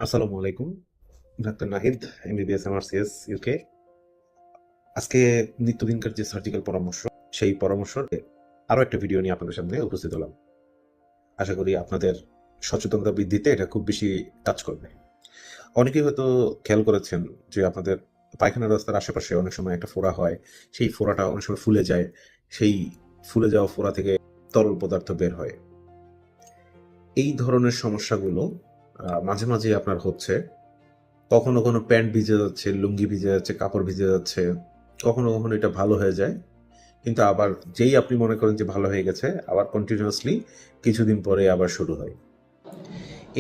আসসালামু আলাইকুম। Doctor Nahid, MBBS MRCS UK. আজকে নিত্যদিনকার যে সার্জিক্যাল পরামর্শ, সেই পরামর্শের আরো একটা ভিডিও নিয়ে আপনাদের সামনে উপস্থিত হলাম। আশা করি আপনাদের সচেতনতা বৃদ্ধিতে এটা খুব বেশি কাজ করবে। অনেকেই হয়তো খেয়াল করেছেন যে আপনাদের পায়খানা রাস্তার আশেপাশে অনেক সময় একটা ফোড়া হয়। সেই ফোড়াটা অনেক সময় ফুলে যায়। সেই ফুলে যাওয়া ফোড়া থেকে তরল পদার্থ বের হয়। এই ধরনের সমস্যাগুলো মাঝে, মাঝে আপনার হচ্ছে। কখনো, কখনো প্যান্ট ভিজে যাচ্ছে, লুঙ্গি ভিজে যাচ্ছে, কাপড় ভিজে যাচ্ছে। কখনো, কখনো এটা ভালো হয়ে যায়। কিন্তু আবার যেই আপনি মনে করেন যে ভালো হয়ে গেছে, আবার কন্টিনিউয়াসলি কিছুদিন পরে আবার শুরু হয়।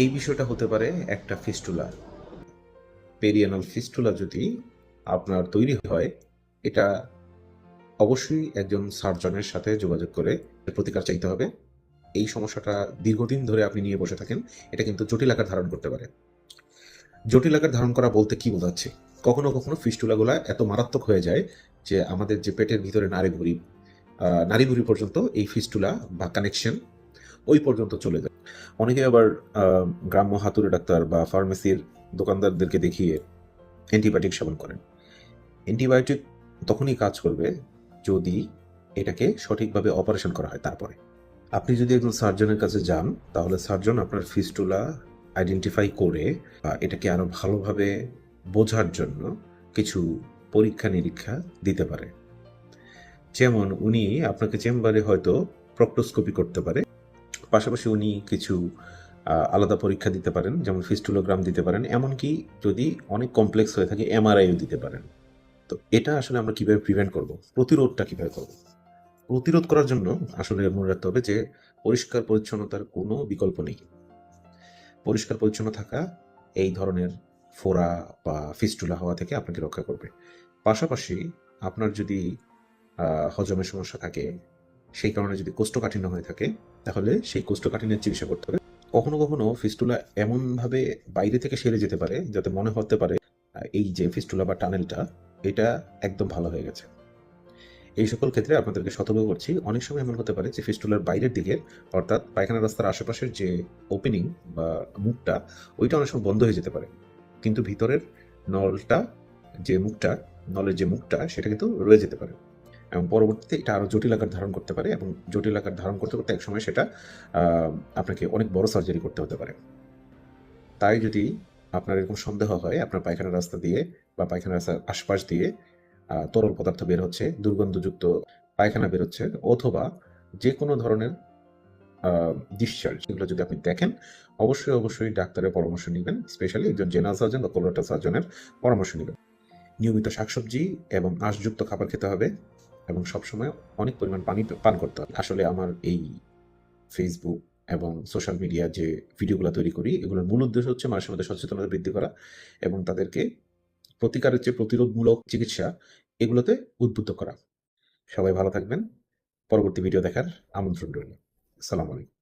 এই বিষয়টা হতে পারে একটা ফিস্টুলা। পেরিয়ানাল ফিস্টুলা যদি আপনার তৈরি হয়, এটা অবশ্যই একজন সার্জনের সাথে যোগাযোগ করে এর প্রতিকার চাইতে হবে। এই সমস্যাটা দীর্ঘদিন ধরে আপনি নিয়ে বসে থাকেন, এটা কিন্তু জটিল আকার ধারণ করতে পারে। জটিল আকার ধারণ করা বলতে কি বোঝাচ্ছে? কখনো, কখনো ফিস্টুলাগুলা এত মারাত্মক হয়ে যায় যে আমাদের যে পেটের ভিতরে নাড়িভুঁড়ি পর্যন্ত এই ফিস্টুলা বা কানেকশন ওই পর্যন্ত চলে যায়। অনেকে আবার আ গ্রাম্য হাতুড়ে ডাক্তার বা ফার্মেসির দোকানদারদেরকে দেখিয়ে অ্যান্টিবায়োটিক সেবন করেন। অ্যান্টিবায়োটিক তখনই কাজ করবে যদি এটাকে সঠিকভাবে অপারেশন করা হয় তারপরে। আপনি যদি একজন সার্জনের কাছে যান, তাহলে সার্জন আপনার ফিস্টুলা আইডেন্টিফাই করে এটাকে আরো ভালোভাবে বোঝার জন্য কিছু পরীক্ষা-নিরীক্ষা দিতে পারে। যেমন উনি আপনাকে চেম্বারে হয়তো প্রক্টোস্কোপি করতে পারে। পাশাপাশি উনি কিছু আলাদা পরীক্ষা দিতে পারেন, যেমন ফিস্টুলোগ্রাম দিতে পারেন। এমনকি যদি অনেক কমপ্লেক্স হয়ে থাকে এমআরআইও দিতে পারেন। তো এটা আসলে আমরা কিভাবে প্রিভেন্ট করব? প্রতিরোধটা কিভাবে করব? প্রতিরোধ করার জন্য আসলে মনে রাখতে হবে যে পরিষ্কার পরিচ্ছন্নতার কোনো বিকল্প নেই। পরিষ্কার পরিচ্ছন্ন থাকা এই ধরনের ফোড়া বা ফিস্টুলা হওয়া থেকে আপনাকে রক্ষা করবে। পাশাপাশি আপনার যদি হজমের সমস্যা থাকে, সেই কারণে যদি কোষ্ঠকাঠিন্য হয়ে থাকে, তাহলে সেই কোষ্ঠকাঠিন্যের চিকিৎসা করতে হবে। কখনো, কখনো ফিস্টুলা এমনভাবে বাইরে থেকে সেরে যেতে পারে যাতে মনে হতে পারে এই যে ফিস্টুলা বা টানেলটা এটা একদম ভালো হয়ে গেছে। এই সকল ক্ষেত্রে আপনাদেরকে সতর্ক করছি, অনেক সময় এমন হতে পারে যে ফিস্টুলার বাইরের দিকে অর্থাৎ পায়খানা রাস্তার আশেপাশের যে ওপেনিং বা মুখটা ওইটা অনেক সময় বন্ধ হয়ে যেতে পারে। কিন্তু ভিতরের নলটা যে মুখটা নলের যে মুখটা সেটা কিন্তু রয়ে যেতে পারে। এবং পরবর্তীতে এটা আরো জটিল আকার ধারণ করতে পারে এবং জটিল আকার ধারণ করতে, করতে একসময় সেটা আপনাকে অনেক বড় সার্জারি করতে হতে পারে। তাই যদি আপনার এরকম সন্দেহ হয় আপনার পায়খানার রাস্তা দিয়ে বা পায়খানার রাস্তার আশপাশ দিয়ে তরল পদার্থ বের হচ্ছে, দুর্গন্ধযুক্ত পায়খানা বের হচ্ছে অথবা যেকোনো ধরনের ডিসচার্জ এগুলো যদি আপনি দেখেন, অবশ্যই, অবশ্যই ডাক্তারের পরামর্শ নিবেন। স্পেশালি একজন জেনারেল সার্জন বা কোলোরেক্টাল সার্জনের পরামর্শ নিবেন। নিয়মিত শাকসবজি এবং আঁশযুক্ত খাবার খেতে হবে এবং সবসময় অনেক পরিমাণ পানি পান করতে হবে। আসলে আমার এই ফেসবুক এবং সোশ্যাল মিডিয়া যে ভিডিওগুলো তৈরি করি, এগুলোর মূল উদ্দেশ্য হচ্ছে মানুষের মধ্যে সচেতনতা বৃদ্ধি করা এবং তাদেরকে প্রতিকারের যে প্রতিরোধমূলক চিকিৎসা, এগুলোতে উদ্বুদ্ধ করা। সবাই ভালো থাকবেন। পরবর্তী ভিডিও দেখার আমন্ত্রণ রইল। আসসালামু আলাইকুম।